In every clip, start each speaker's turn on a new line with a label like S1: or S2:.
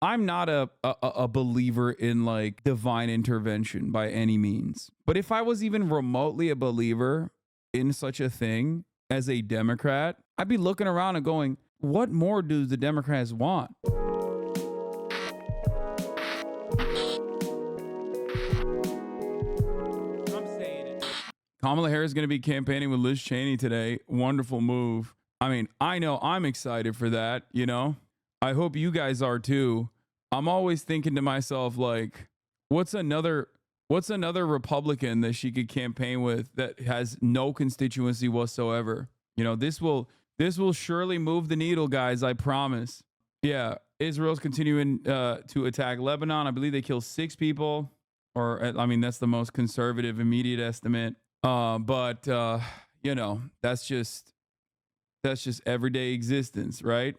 S1: I'm not a believer in like divine intervention by any means. But if I was even remotely a believer in such a thing as a Democrat, I'd be looking around and going, what more do the Democrats want? I'm saying it. Kamala Harris is going to be campaigning with Liz Cheney today. Wonderful move. I mean, I know I'm excited for that, you know? I hope you guys are too. I'm always thinking to myself, like, what's another Republican that she could campaign with that has no constituency whatsoever? You know, this will surely move the needle, guys. I promise. Yeah, Israel's continuing to attack Lebanon. I believe they killed 6 people, or I mean, that's the most conservative immediate estimate. But you know, that's just everyday existence, right?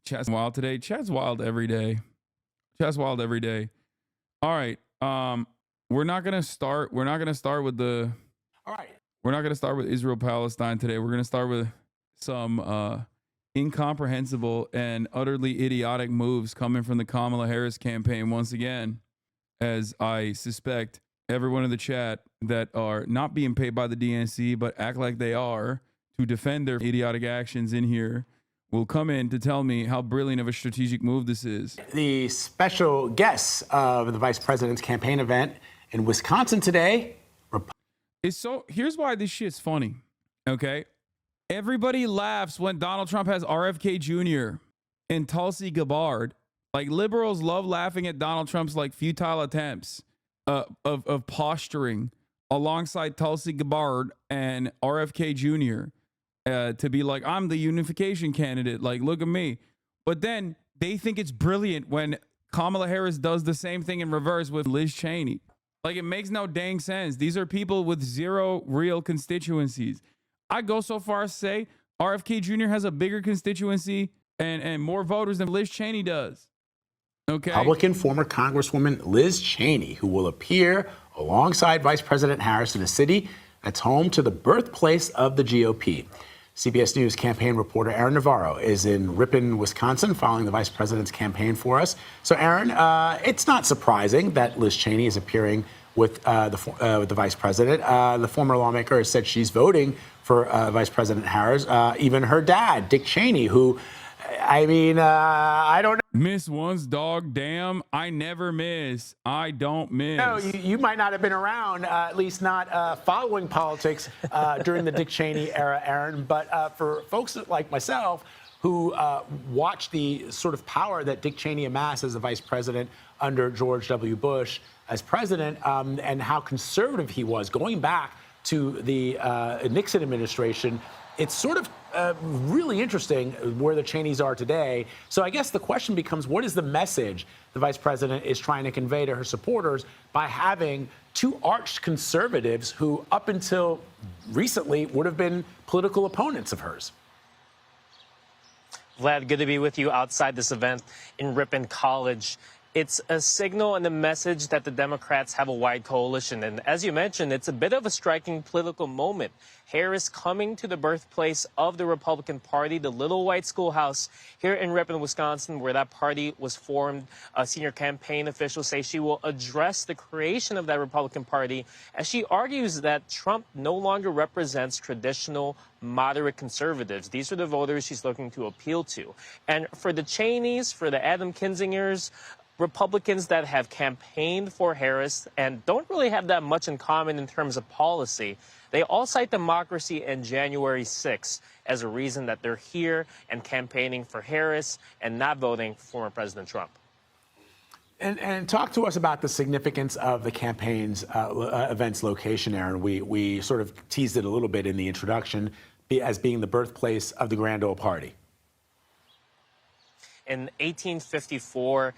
S1: Chat's wild today. Chat's wild every day. Chat's wild every day. All right. We're not gonna start with the.
S2: All right.
S1: We're not gonna start with Israel Palestine today. We're gonna start with some incomprehensible and utterly idiotic moves coming from the Kamala Harris campaign once again, as I suspect everyone in the chat that are not being paid by the DNC but act like they are to defend their idiotic actions in here will come in to tell me how brilliant of a strategic move this is.
S2: The special guests of the vice president's campaign event in Wisconsin today.
S1: Here's why this shit's funny, okay? Everybody laughs when Donald Trump has RFK Jr. and Tulsi Gabbard. Like, liberals love laughing at Donald Trump's like futile attempts of posturing alongside Tulsi Gabbard and RFK Jr. To be like, I'm the unification candidate. Like, look at me. But then they think it's brilliant when Kamala Harris does the same thing in reverse with Liz Cheney. Like, it makes no dang sense. These are people with 0 real constituencies. I go so far as to say RFK Jr. has a bigger constituency and more voters than Liz Cheney does. Okay.
S2: Republican former Congresswoman Liz Cheney, who will appear alongside Vice President Harris in a city that's home to the birthplace of the GOP. CBS News campaign reporter Aaron Navarro is in Ripon, Wisconsin, following the vice president's campaign for us. So, Aaron, it's not surprising that Liz Cheney is appearing with the vice president. The former lawmaker has said she's voting for Vice President Harris. Even her dad, Dick Cheney, who, I mean, I don't know.
S1: Miss once, dog, damn, I never miss. I don't miss.
S2: No, you might not have been around, at least not following politics during the Dick Cheney era, Aaron. But for folks like myself who watched the sort of power that Dick Cheney amassed as a vice president under George W. Bush as president, and how conservative he was going back to the Nixon administration, it's sort of really interesting where the Cheneys are today. So I guess the question becomes, what is the message the vice president is trying to convey to her supporters by having 2 arch conservatives who up until recently would have been political opponents of hers?
S3: Vlad, good to be with you outside this event in Ripon College. It's a signal and a message that the Democrats have a wide coalition. And as you mentioned, it's a bit of a striking political moment. Harris coming to the birthplace of the Republican Party, the Little White Schoolhouse here in Ripon, Wisconsin, where that party was formed. Senior campaign officials say she will address the creation of that Republican Party as she argues that Trump no longer represents traditional moderate conservatives. These are the voters she's looking to appeal to. And for the Cheneys, for the Adam Kinzingers, Republicans that have campaigned for Harris and don't really have that much in common in terms of policy, they all cite democracy and January 6th as a reason that they're here and campaigning for Harris and not voting for former President Trump.
S2: And talk to us about the significance of the campaign's event's location, Aaron. We sort of teased it a little bit in the introduction as being the birthplace of the Grand Ole Party.
S3: In 1854,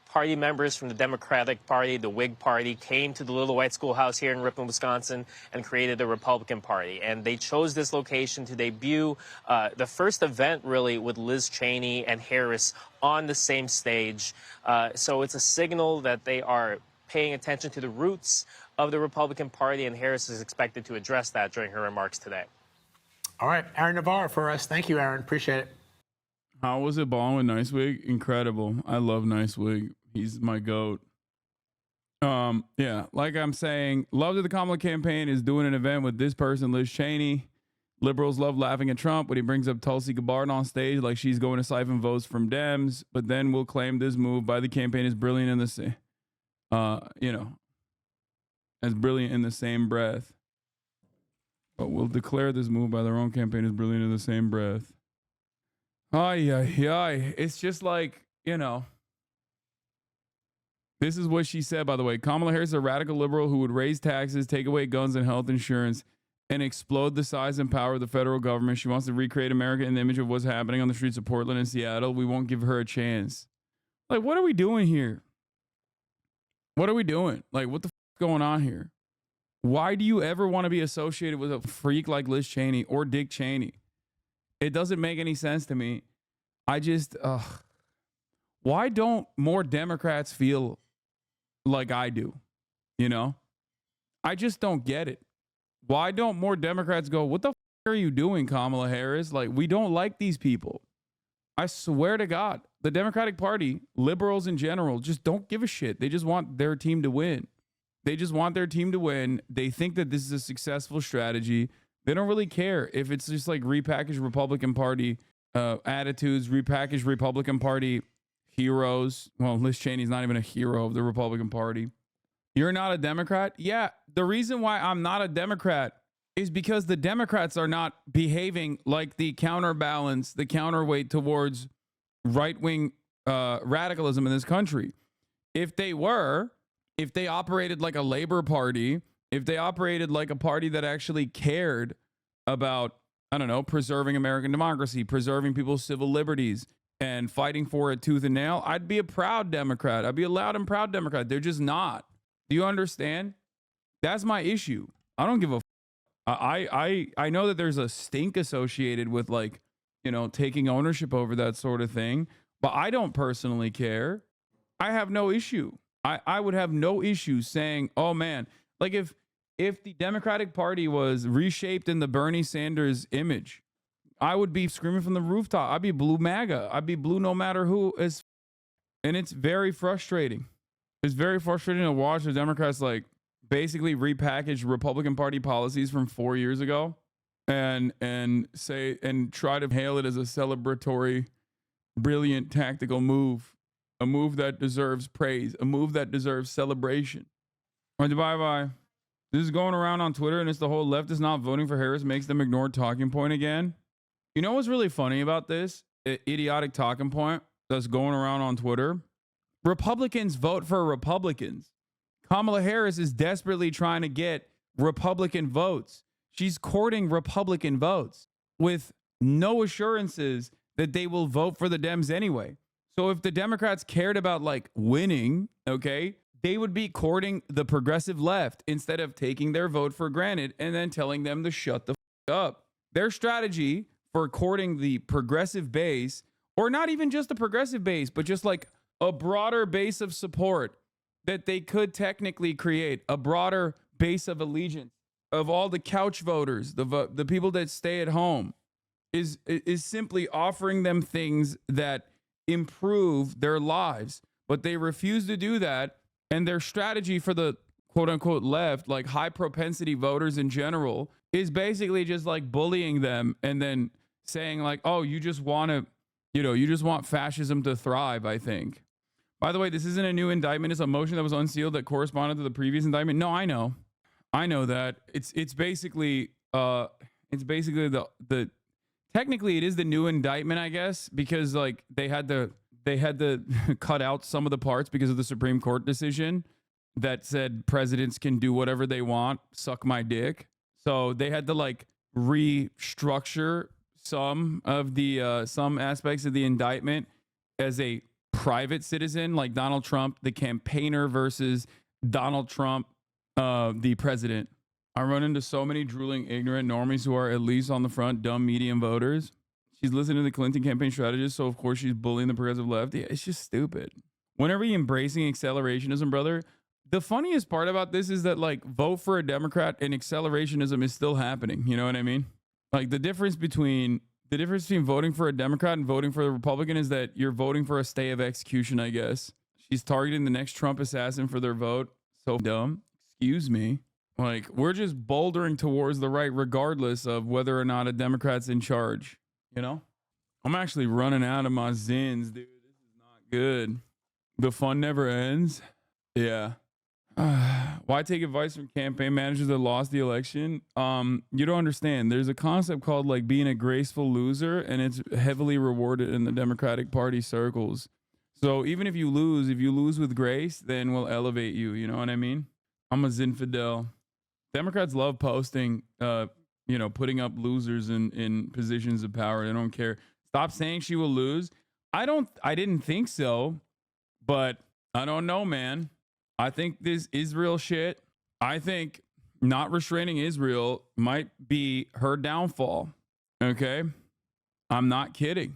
S3: party members from the Democratic Party, the Whig Party, came to the Little White Schoolhouse here in Ripon, Wisconsin, and created the Republican Party. And they chose this location to debut the first event, really, with Liz Cheney and Harris on the same stage. So it's a signal that they are paying attention to the roots of the Republican Party, and Harris is expected to address that during her remarks today.
S2: All right, Aaron Navarro for us. Thank you, Aaron. Appreciate it.
S1: How was it balling with Nice Wig? Incredible. I love Nice Wig. He's my goat. Yeah, like I'm saying, love that the Kamala campaign is doing an event with this person, Liz Cheney. Liberals love laughing at Trump when he brings up Tulsi Gabbard on stage like she's going to siphon votes from Dems, but then will claim this move by the campaign is brilliant in the same, as brilliant in the same breath. But will declare this move by their own campaign is brilliant in the same breath. Ay, ay, ay. It's just like, this is what she said, by the way. Kamala Harris is a radical liberal who would raise taxes, take away guns and health insurance, and explode the size and power of the federal government. She wants to recreate America in the image of what's happening on the streets of Portland and Seattle. We won't give her a chance. Like, what are we doing here? What are we doing? Like, what the f is going on here? Why do you ever want to be associated with a freak like Liz Cheney or Dick Cheney? It doesn't make any sense to me. I just, why don't more Democrats feel like I do? I just don't get it. Why don't more Democrats go, what the f are you doing, Kamala Harris? Like, we don't like these people. I swear to God, the Democratic Party, liberals in general, just don't give a shit. They just want their team to win. They just want their team to win. They think that this is a successful strategy. They don't really care if it's just like repackaged Republican Party attitudes, repackaged Republican Party heroes. Well, Liz Cheney's not even a hero of the Republican Party. You're not a Democrat? Yeah, the reason why I'm not a Democrat is because the Democrats are not behaving like the counterbalance, the counterweight towards right-wing radicalism in this country. If they were, if they operated like a Labor Party, if they operated like a party that actually cared about, I don't know, preserving American democracy, preserving people's civil liberties, and fighting for it tooth and nail, I'd be a proud Democrat. I'd be a loud and proud Democrat. They're just not. Do you understand? That's my issue. I don't give a I know that there's a stink associated with, like, taking ownership over that sort of thing, but I don't personally care. I have no issue. I would have no issue saying, oh man, like if the Democratic Party was reshaped in the Bernie Sanders image, I would be screaming from the rooftop. I'd be blue MAGA. I'd be blue no matter who is. And it's very frustrating. It's very frustrating to watch the Democrats like basically repackage Republican Party policies from 4 years ago and say and try to hail it as a celebratory, brilliant tactical move, a move that deserves praise, a move that deserves celebration. All right, bye-bye. This is going around on Twitter, and it's the whole left is not voting for Harris makes them ignore talking point again. You know what's really funny about this idiotic talking point that's going around on Twitter? Republicans vote for Republicans. Kamala Harris is desperately trying to get Republican votes. She's courting Republican votes with no assurances that they will vote for the Dems anyway. So if the Democrats cared about like winning, okay, they would be courting the progressive left instead of taking their vote for granted and then telling them to shut the f up. Their strategy for courting the progressive base, or not even just the progressive base, but just like a broader base of support that they could technically create, a broader base of allegiance of all the couch voters, the people that stay at home, is simply offering them things that improve their lives. But they refuse to do that. And their strategy for the quote unquote left, like high propensity voters in general, is basically just like bullying them and then saying like, oh, you just want to, you just want fascism to thrive, I think. By the way, this isn't a new indictment. It's a motion that was unsealed that corresponded to the previous indictment. No, I know that. It's basically the technically it is the new indictment, I guess, because like they had to cut out some of the parts because of the Supreme Court decision that said presidents can do whatever they want, suck my dick. So they had to like restructure some of the some aspects of the indictment as a private citizen, like Donald Trump, the campaigner, versus Donald Trump, the president. I run into so many drooling, ignorant normies who are at least on the front, dumb, medium voters. She's listening to the Clinton campaign strategist, so of course she's bullying the progressive left. Yeah, it's just stupid. Whenever you're embracing accelerationism, brother, the funniest part about this is that like vote for a Democrat and accelerationism is still happening. You know what I mean? Like the difference between The difference between voting for a Democrat and voting for a Republican is that you're voting for a stay of execution, I guess. She's targeting the next Trump assassin for their vote. So dumb. Excuse me. Like, we're just bouldering towards the right regardless of whether or not a Democrat's in charge, you know? I'm actually running out of my zins, dude. This is not good. The fun never ends. Yeah. Why take advice from campaign managers that lost the election? You don't understand. There's a concept called like being a graceful loser, and it's heavily rewarded in the Democratic Party circles. So even if you lose with grace, then we'll elevate you. You know what I mean? I'm a zinfidel. Democrats love posting, putting up losers in positions of power. They don't care. Stop saying she will lose. I didn't think so, but I don't know, man. I think this Israel shit, I think not restraining Israel might be her downfall. Okay? I'm not kidding.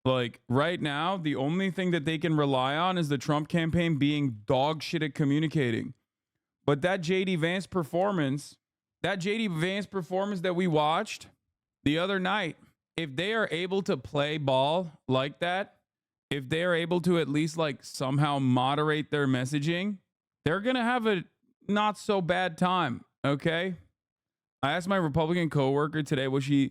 S1: Like right now, the only thing that they can rely on is the Trump campaign being dog shit at communicating. But that JD Vance performance that we watched the other night, if they are able to play ball like that, if they are able to at least like somehow moderate their messaging, they're going to have a not so bad time. Okay. I asked my Republican coworker today what he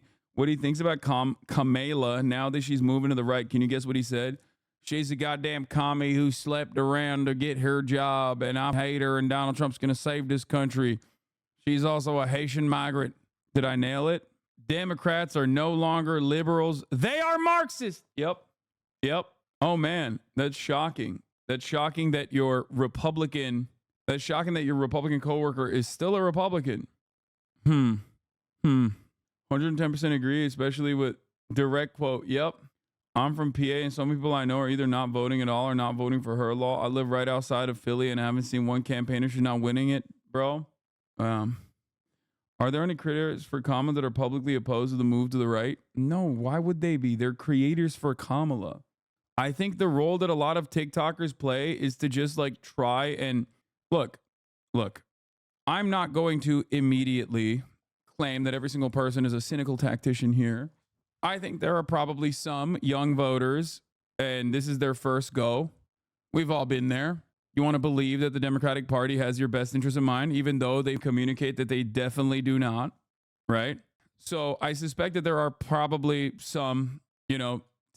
S1: thinks about Kamala now that she's moving to the right. Can you guess what he said? She's a goddamn commie who slept around to get her job, and I hate her, and Donald Trump's going to save this country. She's also a Haitian migrant. Did I nail it? Democrats are no longer liberals. They are Marxists. Yep. Oh, man, that's shocking. That's shocking that your Republican coworker is still a Republican. 110% agree, especially with direct quote. Yep. I'm from PA, and some people I know are either not voting at all or not voting for her law. I live right outside of Philly and I haven't seen one campaigner who's not winning it, bro. Are there any critics for Kamala that are publicly opposed to the move to the right? No, why would they be? They're creators for Kamala. I think the role that a lot of TikTokers play is to just like try and look, I'm not going to immediately claim that every single person is a cynical tactician here. I think there are probably some young voters, and this is their first go. We've all been there. You want to believe that the Democratic Party has your best interest in mind, even though they communicate that they definitely do not, right? So I suspect that there are probably some,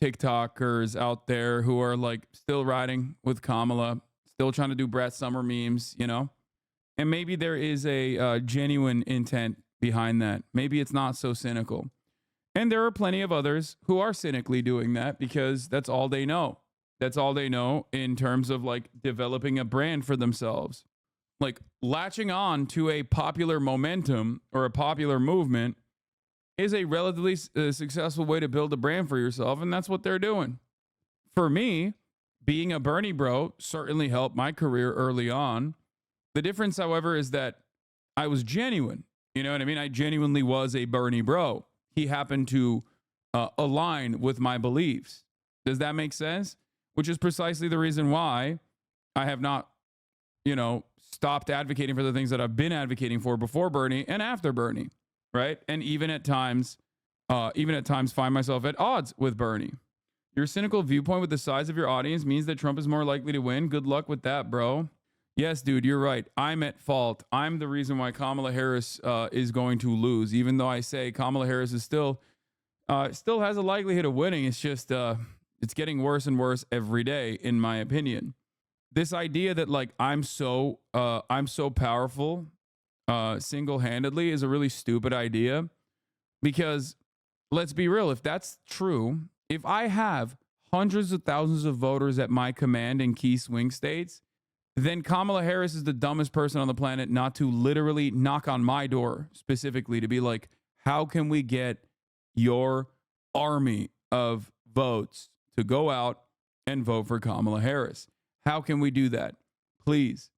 S1: TikTokers out there who are like still riding with Kamala, still trying to do Brett Summer memes, and maybe there is a genuine intent behind that. Maybe it's not so cynical. And there are plenty of others who are cynically doing that because that's all they know. That's all they know in terms of like developing a brand for themselves. Like latching on to a popular momentum or a popular movement is a relatively successful way to build a brand for yourself. And that's what they're doing. For me, being a Bernie bro certainly helped my career early on. The difference, however, is that I was genuine. You know what I mean? I genuinely was a Bernie bro. He happened to align with my beliefs. Does that make sense? Which is precisely the reason why I have not, stopped advocating for the things that I've been advocating for before Bernie and after Bernie, right? And even at times find myself at odds with Bernie. Your cynical viewpoint with the size of your audience means that Trump is more likely to win. Good luck with that, bro. Yes, dude, you're right. I'm at fault. I'm the reason why Kamala Harris is going to lose, even though I say Kamala Harris is still has a likelihood of winning. It's just it's getting worse and worse every day, in my opinion. This idea that like I'm so powerful single-handedly is a really stupid idea, because let's be real. If that's true, if I have hundreds of thousands of voters at my command in key swing states, then Kamala Harris is the dumbest person on the planet not to literally knock on my door specifically to be like, how can we get your army of votes to go out and vote for Kamala Harris? How can we do that? Please.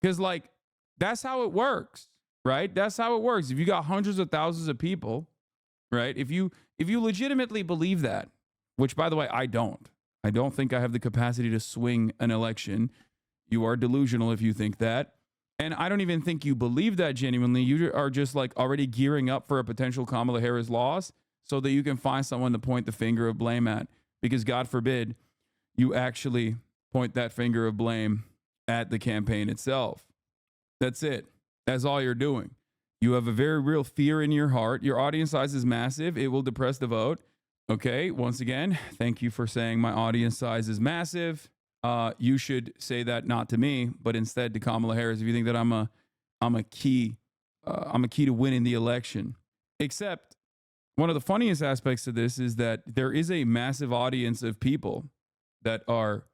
S1: Because like, that's how it works, right? That's how it works. If you got hundreds of thousands of people, right? If you legitimately believe that, which by the way, I don't think I have the capacity to swing an election. You are delusional if you think that. And I don't even think you believe that genuinely. You are just like already gearing up for a potential Kamala Harris loss. so that you can find someone to point the finger of blame at. Because God forbid you actually point that finger of blame at the campaign itself. That's it. That's all you're doing. You have a very real fear in your heart. Your audience size is massive. It will depress the vote. Okay, once again, thank you for saying my audience size is massive. You should say that not to me, but instead to Kamala Harris if you think that I'm a key to winning the election. Except one of the funniest aspects of this is that there is a massive audience of people that are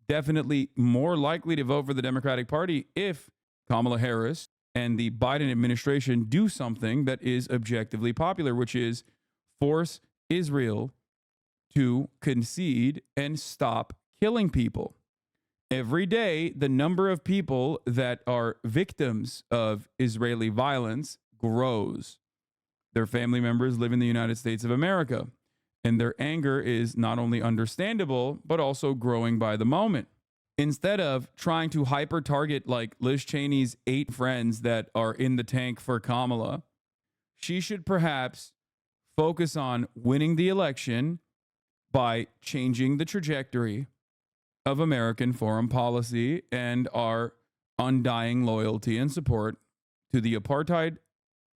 S1: definitely more likely to vote for the Democratic Party if Kamala Harris and the Biden administration do something that is objectively popular, which is force Israel to concede and stop killing people. Every day, the number of people that are victims of Israeli violence grows. Their family members live in the United States of America, and their anger is not only understandable, but also growing by the moment. Instead of trying to hyper target like Liz Cheney's 8 friends that are in the tank for Kamala, she should perhaps focus on winning the election by changing the trajectory of American foreign policy and our undying loyalty and support to the apartheid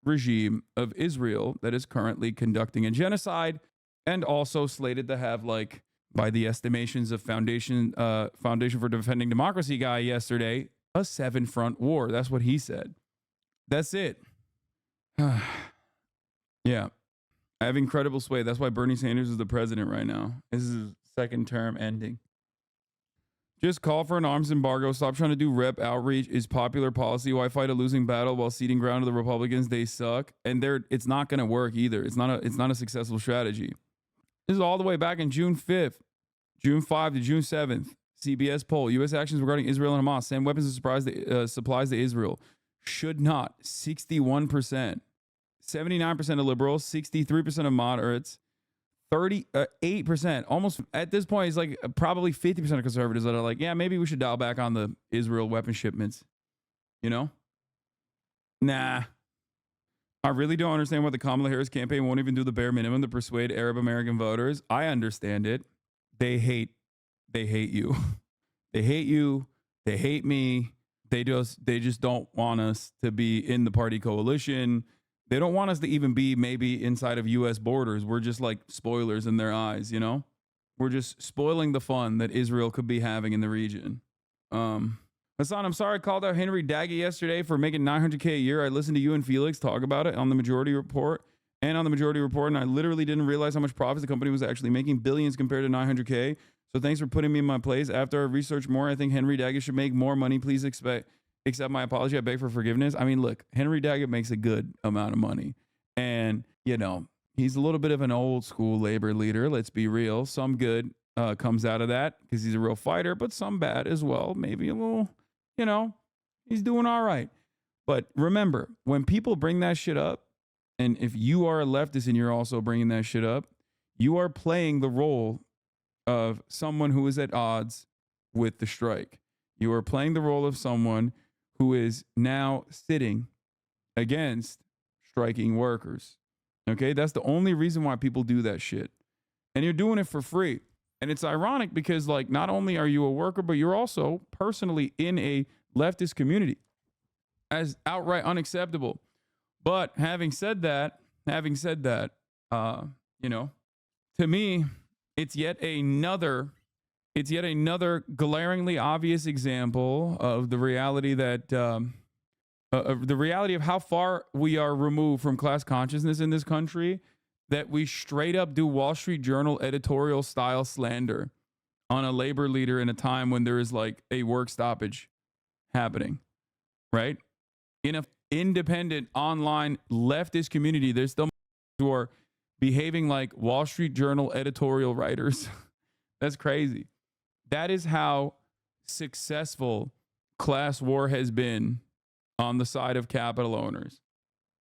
S1: regime of Israel that is currently conducting a genocide and also slated to have, like, by the estimations of Foundation for Defending Democracy guy yesterday, a 7-front war. That's what he said. That's it. Yeah. I have incredible sway. That's why Bernie Sanders is the president right now. This is his second term ending. Just call for an arms embargo. Stop trying to do rep outreach is popular policy. Why fight a losing battle while ceding ground to the Republicans? They suck. And it's not going to work either. It's not a successful strategy. This is all the way back in June 5th, June 5 to June 7th. CBS poll. U.S. actions regarding Israel and Hamas. Send weapons and supplies to Israel. Should not. 61%. 79% of liberals. 63% of moderates. 38%. Almost at this point, it's like probably 50% of conservatives that are like, yeah, maybe we should dial back on the Israel weapon shipments. You know? Nah. I really don't understand why the Kamala Harris campaign won't even do the bare minimum to persuade Arab American voters. I understand it. They hate you. They hate you. They hate me. They just don't want us to be in the party coalition. They don't want us to even be maybe inside of U.S. borders. We're just like spoilers in their eyes, you know? We're just spoiling the fun that Israel could be having in the region. Hasan, I'm sorry I called out Henry Daggett yesterday for making $900K a year. I listened to you and Felix talk about it on the Majority Report and I literally didn't realize how much profits the company was actually making, billions compared to $900K. So thanks for putting me in my place. After I researched more, I think Henry Daggett should make more money. Please accept my apology. I beg for forgiveness. I mean, look, Henry Daggett makes a good amount of money. And, you know, he's a little bit of an old school labor leader. Let's be real. Some good comes out of that because he's a real fighter, but some bad as well. Maybe a little, you know, he's doing all right. But remember, when people bring that shit up, and if you are a leftist and you're also bringing that shit up, you are playing the role of someone who is at odds with the strike. You are playing the role of someone who is now sitting against striking workers. Okay? That's the only reason why people do that shit. And you're doing it for free. And it's ironic because, like, not only are you a worker, but you're also personally in a leftist community as outright unacceptable. But having said that, you know, to me, it's yet another glaringly obvious example of the reality that of the reality of how far we are removed from class consciousness in this country, that we straight up do Wall Street Journal editorial style slander on a labor leader in a time when there is like a work stoppage happening, right? In a independent online leftist community, there's still who are behaving like Wall Street Journal editorial writers. That's crazy. That is how successful class war has been on the side of capital owners.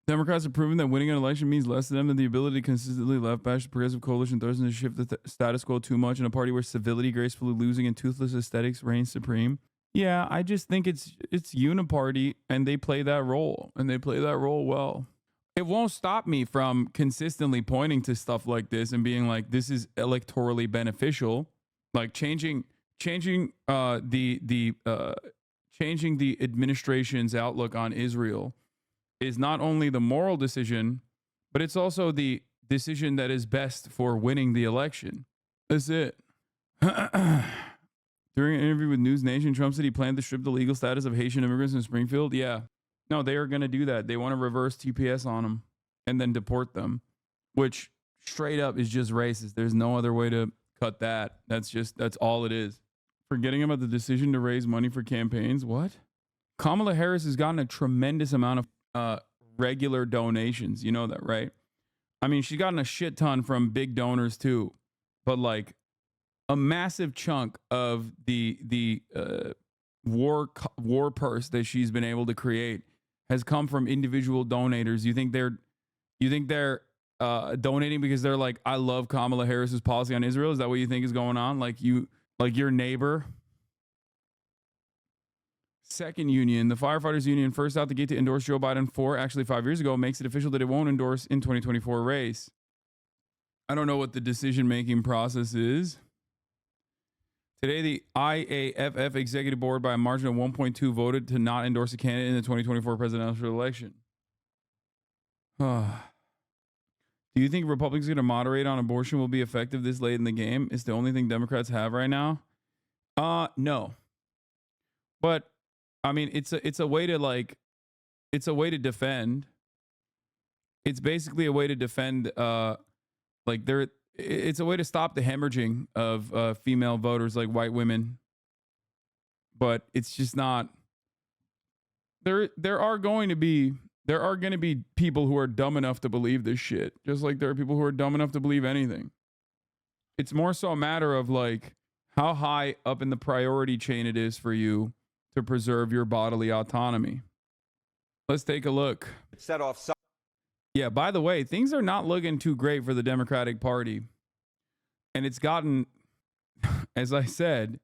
S1: Democrats have proven that winning an election means less to them than the ability to consistently left bash the progressive coalition threatens to shift the status quo too much in a party where civility, gracefully losing, and toothless aesthetics reign supreme. Yeah, I just think it's uniparty, and they play that role, and they play that role well. it won't stop me from consistently pointing to stuff like this and being like, this is electorally beneficial. Like changing the administration's outlook on Israel is not only the moral decision, but it's also the decision that is best for winning the election. That's it. During an interview with News Nation, Trump said he planned to strip the legal status of Haitian immigrants in Springfield. Yeah. No, they are going to do that. They want to reverse TPS on them and then deport them, which straight up is just racist. There's no other way to cut that. That's all it is. Forgetting about the decision to raise money for campaigns. What? Kamala Harris has gotten a tremendous amount of regular donations. You know that, right? I mean, she's gotten a shit ton from big donors too, but like a massive chunk of the war purse that she's been able to create has come from individual donators. You think they're donating because they're like, I love Kamala Harris's policy on Israel? Is that what you think is going on? Like your neighbor? Second union, the firefighters union, first out the gate to endorse Joe Biden 5 years ago, makes it official that it won't endorse in 2024 race. I don't know what the decision-making process is. Today, the IAFF Executive Board, by a margin of 1.2, voted to not endorse a candidate in the 2024 presidential election. Do you think Republicans are going to moderate on abortion will be effective this late in the game? It's the only thing Democrats have right now. No. But I mean, it's a way to defend. It's basically a way to defend. It's a way to stop the hemorrhaging of female voters, like white women. But it's just not. There are going to be people who are dumb enough to believe this shit, just like there are people who are dumb enough to believe anything. It's more so a matter of like how high up in the priority chain it is for you to preserve your bodily autonomy. Let's take a look. Yeah, by the way, things are not looking too great for the Democratic Party. And it's gotten, as I said,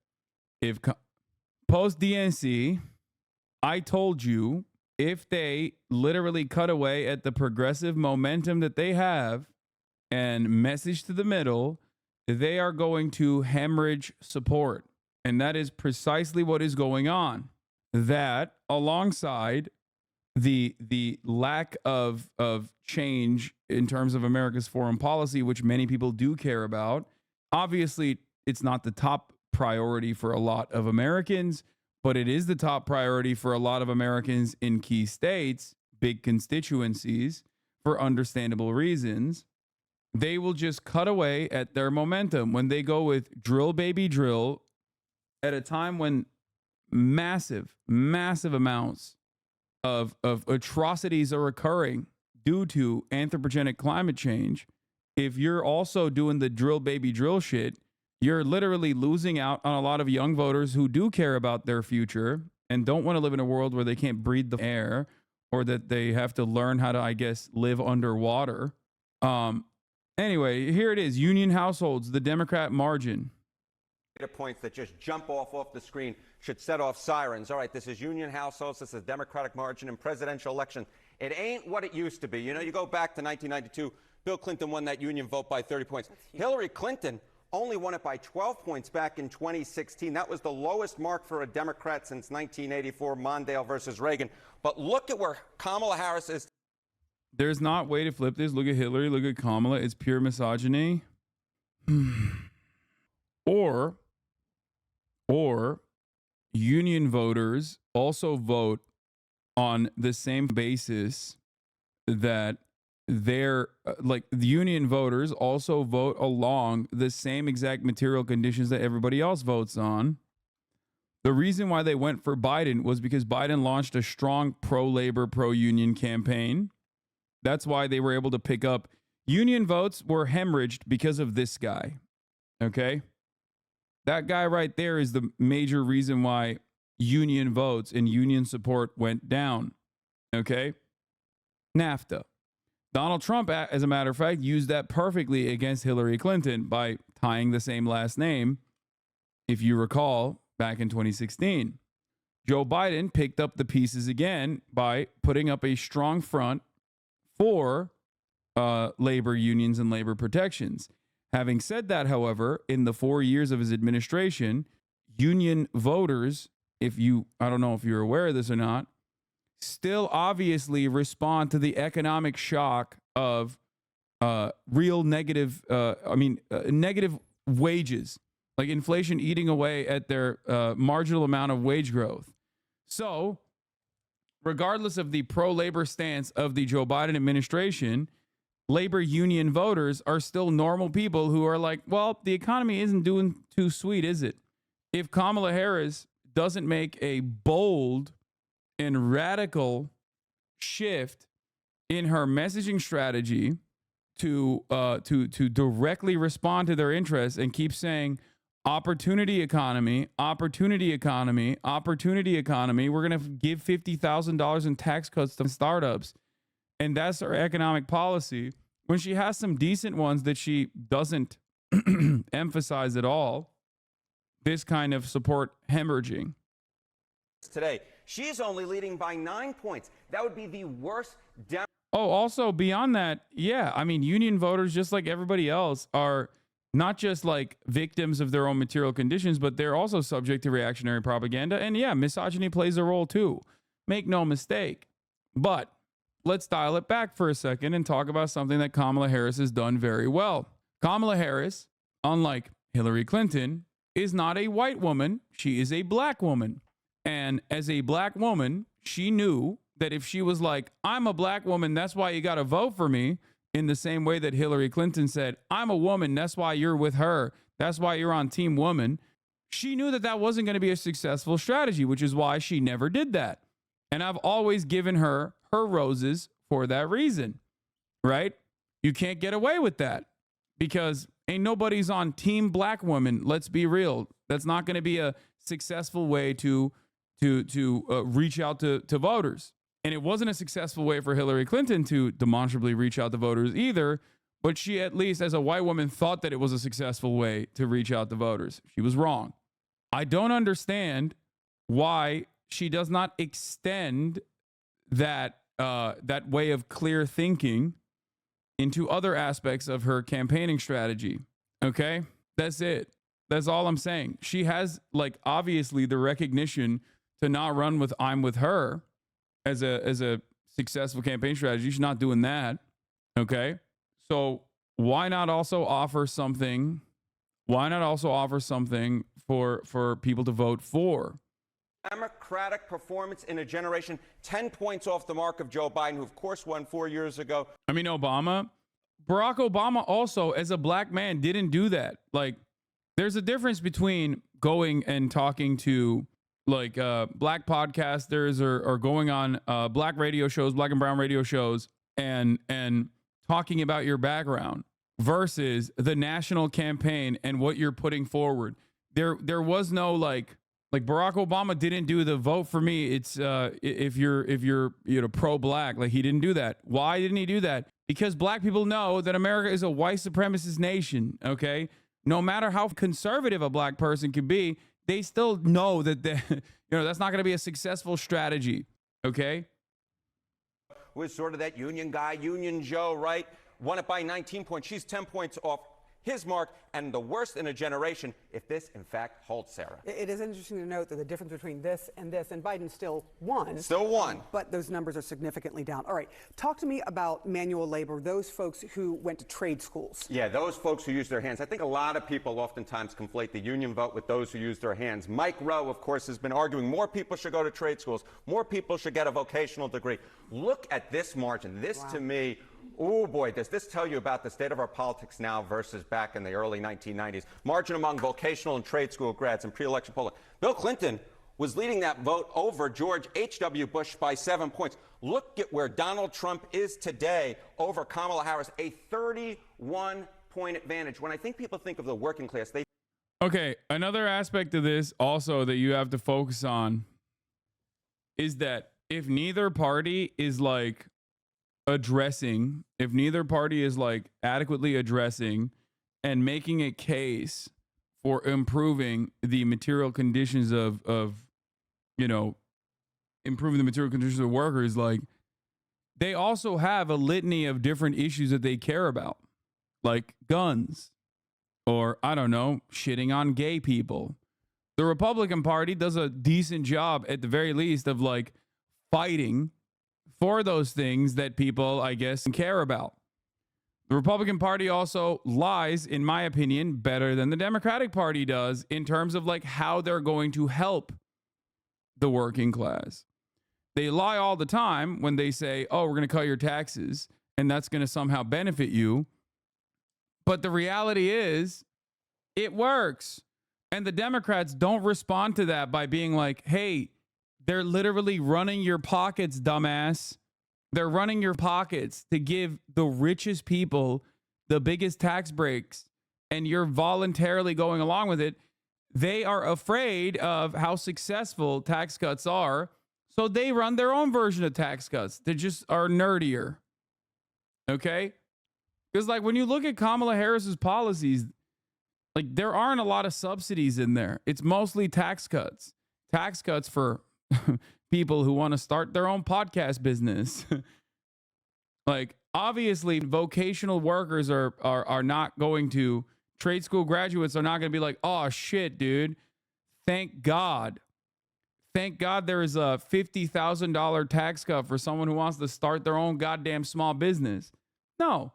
S1: if post DNC, I told you, if they literally cut away at the progressive momentum that they have and message to the middle, they are going to hemorrhage support. And that is precisely what is going on. That, alongside the lack of change in terms of America's foreign policy, which many people do care about, obviously it's not the top priority for a lot of Americans, but it is the top priority for a lot of Americans in key states, big constituencies, for understandable reasons. They will just cut away at their momentum when they go with drill baby drill at a time when massive amounts of atrocities are occurring due to anthropogenic climate change. If you're also doing the drill baby drill shit, you're literally losing out on a lot of young voters who do care about their future and don't want to live in a world where they can't breathe the air or that they have to learn how to, I guess, live underwater. Anyway, here it is. Union households, the Democrat margin.
S4: Data points that just jump off the screen should set off sirens. All right, this is union households. This is Democratic margin in presidential election. It ain't what it used to be. You know, you go back to 1992, Bill Clinton won that union vote by 30 points. Hillary Clinton only won it by 12 points back in 2016. That was the lowest mark for a Democrat since 1984, Mondale versus Reagan. But look at where Kamala Harris is.
S1: There's not way to flip this. Look at Hillary, look at Kamala. It's pure misogyny. Or union voters also vote on the same basis that they're like the union voters also vote along the same exact material conditions that everybody else votes on. The reason why they went for Biden was because Biden launched a strong pro-labor, pro-union campaign. That's why they were able to pick up. Union votes were hemorrhaged because of this guy. Okay? That guy right there is the major reason why union votes and union support went down. Okay? NAFTA. Donald Trump, as a matter of fact, used that perfectly against Hillary Clinton by tying the same last name, if you recall, back in 2016. Joe Biden picked up the pieces again by putting up a strong front for labor unions and labor protections. Having said that, however, in the 4 years of his administration, union voters, I don't know if you're aware of this or not, still obviously respond to the economic shock of real negative, negative wages, like inflation eating away at their marginal amount of wage growth. So, regardless of the pro-labor stance of the Joe Biden administration, labor union voters are still normal people who are like, well, the economy isn't doing too sweet, is it? If Kamala Harris doesn't make a bold and radical shift in her messaging strategy to directly respond to their interests and keep saying opportunity economy, opportunity economy, opportunity economy, we're going to give $50,000 in tax cuts to startups, and that's her economic policy, when she has some decent ones that she doesn't emphasize at all, this kind of support hemorrhaging.
S4: Today, she's only leading by 9 points. That would be the worst.
S1: Also beyond that, yeah, I mean, union voters, just like everybody else, are not just like victims of their own material conditions, but they're also subject to reactionary propaganda. And yeah, misogyny plays a role too. Make no mistake. But let's dial it back for a second and talk about something that Kamala Harris has done very well. Kamala Harris, unlike Hillary Clinton, is not a white woman. She is a black woman. And as a black woman, she knew that if she was like, I'm a black woman, that's why you got to vote for me, in the same way that Hillary Clinton said, I'm a woman, that's why you're with her, that's why you're on Team Woman, she knew that that wasn't going to be a successful strategy, which is why she never did that. And I've always given her roses for that reason, right? You can't get away with that because ain't nobody's on Team Black Woman. Let's be real. That's not going to be a successful way to reach out to voters. And it wasn't a successful way for Hillary Clinton to demonstrably reach out to voters either. But she, at least as a white woman, thought that it was a successful way to reach out to voters. She was wrong. I don't understand why she does not extend that way of clear thinking into other aspects of her campaigning strategy. Okay, that's it. That's all I'm saying. She has, like, obviously the recognition to not run with "I'm with her" as a successful campaign strategy. She's not doing that. Okay, so why not also offer something? Why not also offer something for people to vote for?
S4: Democratic performance in a generation, 10 points off the mark of Joe Biden, who of course won 4 years ago.
S1: I mean, Barack Obama also, as a black man, didn't do that. Like, there's a difference between going and talking to like black podcasters or going on black radio shows, black and brown radio shows, and talking about your background versus the national campaign and what you're putting forward. There was no like Barack Obama didn't do the vote for me. It's if you're pro-black, like, he didn't do that. Why didn't he do that? Because black people know that America is a white supremacist nation. Okay, no matter how conservative a black person can be, they still know that that's not going to be a successful strategy. Okay,
S4: Was sort of that union guy, Union Joe, right? Won it by 19 points. She's 10 points off his mark, and the worst in a generation if this, in fact, holds, Sarah.
S5: It is interesting to note that the difference between this, and Biden still won.
S4: Still won.
S5: But those numbers are significantly down. All right, talk to me about manual labor, those folks who went to trade schools.
S4: Yeah, those folks who use their hands. I think a lot of people oftentimes conflate the union vote with those who use their hands. Mike Rowe, of course, has been arguing more people should go to trade schools, more people should get a vocational degree. Look at this margin. This, to me, oh boy, does this tell you about the state of our politics now versus back in the early 1990s. Margin among vocational and trade school grads in pre-election polling. Bill Clinton was leading that vote over George H.W. Bush by 7 points. Look at where Donald Trump is today over Kamala Harris, a 31-point advantage. When I think people think of the working class, they...
S1: Okay, another aspect of this also that you have to focus on is that if neither party is like adequately addressing and making a case for improving the material conditions of improving the material conditions of workers, like, they also have a litany of different issues that they care about, like guns or, I don't know, shitting on gay people. The Republican Party does a decent job, at the very least, of like fighting for those things that people, I guess, care about. The Republican Party also lies, in my opinion, better than the Democratic Party does in terms of like how they're going to help the working class. They lie all the time when they say, oh, we're going to cut your taxes and that's going to somehow benefit you. But the reality is it works. And the Democrats don't respond to that by being like, hey, they're literally running your pockets, dumbass. They're running your pockets to give the richest people the biggest tax breaks, and you're voluntarily going along with it. They are afraid of how successful tax cuts are, so they run their own version of tax cuts. They just are nerdier. Okay? Because like when you look at Kamala Harris's policies, like there aren't a lot of subsidies in there. It's mostly tax cuts. Tax cuts for people who want to start their own podcast business. Like obviously vocational workers are not going to, trade school graduates are not going to be like, oh shit, dude. Thank God. Thank God there is a $50,000 tax cut for someone who wants to start their own goddamn small business. No.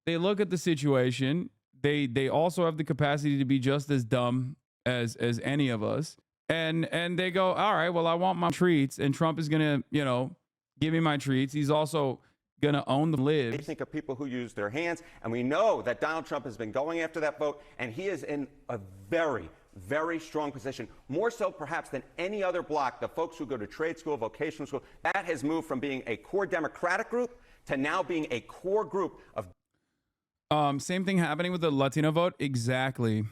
S1: They look at the situation. They also have the capacity to be just as dumb as any of us. And they go, all right, well, I want my treats. And Trump is going to, you know, give me my treats. He's also going to own the libs.
S4: We think of people who use their hands. And we know that Donald Trump has been going after that vote. And he is in a very, very strong position, more so perhaps than any other bloc. The folks who go to trade school, vocational school, that has moved from being a core Democratic group to now being a core group of.
S1: Same thing happening with the Latino vote. Exactly.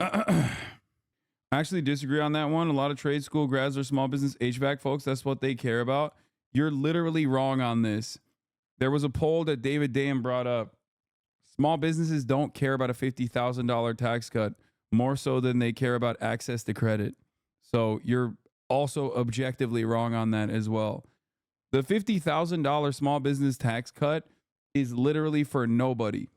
S1: I actually disagree on that one. A lot of trade school grads or small business HVAC folks, that's what they care about. You're literally wrong on this. There was a poll that David Dayen brought up. Small businesses don't care about a $50,000 tax cut more so than they care about access to credit. So you're also objectively wrong on that as well. The $50,000 small business tax cut is literally for nobody.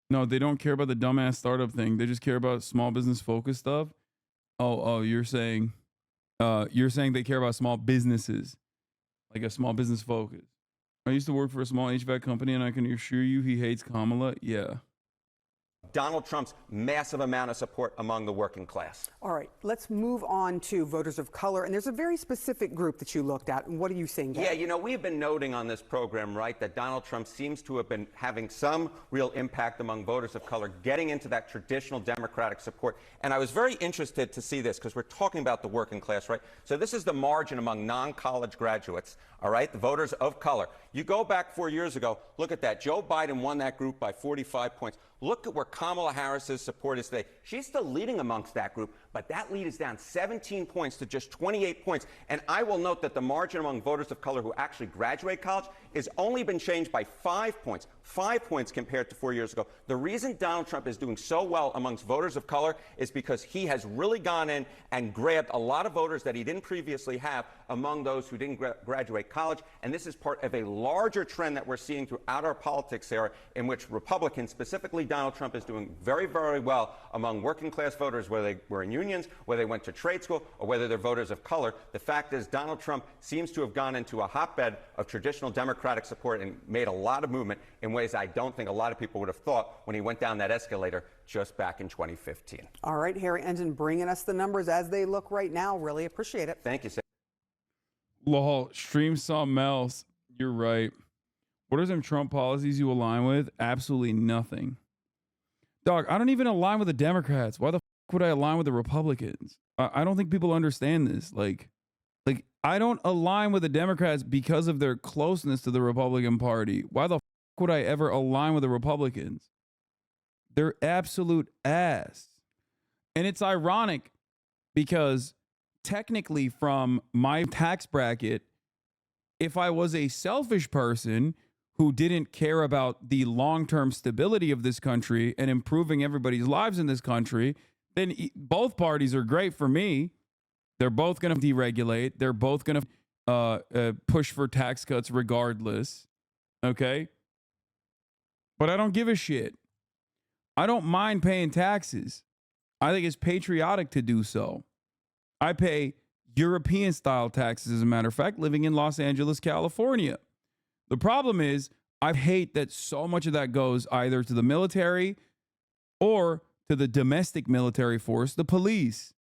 S1: No, they don't care about the dumbass startup thing. They just care about small business focused stuff. Oh, you're saying they care about small businesses, like a small business focus. I used to work for a small HVAC company, and I can assure you he hates Kamala. Yeah.
S4: Donald Trump's massive amount of support among the working class.
S5: All right, let's move on to voters of color. And there's a very specific group that you looked at. And what are you seeing there?
S4: Yeah, you know, we've been noting on this program, right, that Donald Trump seems to have been having some real impact among voters of color, getting into that traditional Democratic support. And I was very interested to see this because we're talking about the working class, right? So this is the margin among non-college graduates, all right, the voters of color. You go back 4 years ago, look at that. Joe Biden won that group by 45 points. Look at where Kamala Harris's support is today. She's still leading amongst that group, but that lead is down 17 points to just 28 points. And I will note that the margin among voters of color who actually graduate college has only been changed by 5 points. 5 points compared to 4 years ago. The reason Donald Trump is doing so well amongst voters of color is because he has really gone in and grabbed a lot of voters that he didn't previously have among those who didn't graduate college. And this is part of a larger trend that we're seeing throughout our politics era, in which Republicans, specifically Donald Trump, is doing very, very well among working class voters, whether they were in unions, whether they went to trade school, or whether they're voters of color. The fact is Donald Trump seems to have gone into a hotbed of traditional Democratic support and made a lot of movement in ways I don't think a lot of people would have thought when he went down that escalator just back in 2015.
S5: All right, Harry Ensign, bringing us the numbers as they look right now. Really appreciate it.
S4: Thank you, Sam.
S1: Lol, stream something else. You're right. What are some Trump policies you align with? Absolutely nothing. Dog, I don't even align with the Democrats. Why the fuck would I align with the Republicans? I don't think people understand this. Like I don't align with the Democrats because of their closeness to the Republican Party. Why the fuck would I ever align with the Republicans? They're absolute ass. And it's ironic because technically from my tax bracket, if I was a selfish person who didn't care about the long-term stability of this country and improving everybody's lives in this country, then both parties are great for me. They're both going to deregulate. They're both going push for tax cuts regardless. Okay. But I don't give a shit. I don't mind paying taxes. I think it's patriotic to do so. I pay European style taxes, as a matter of fact, living in Los Angeles, California. The problem is, I hate that so much of that goes either to the military or to the domestic military force, the police.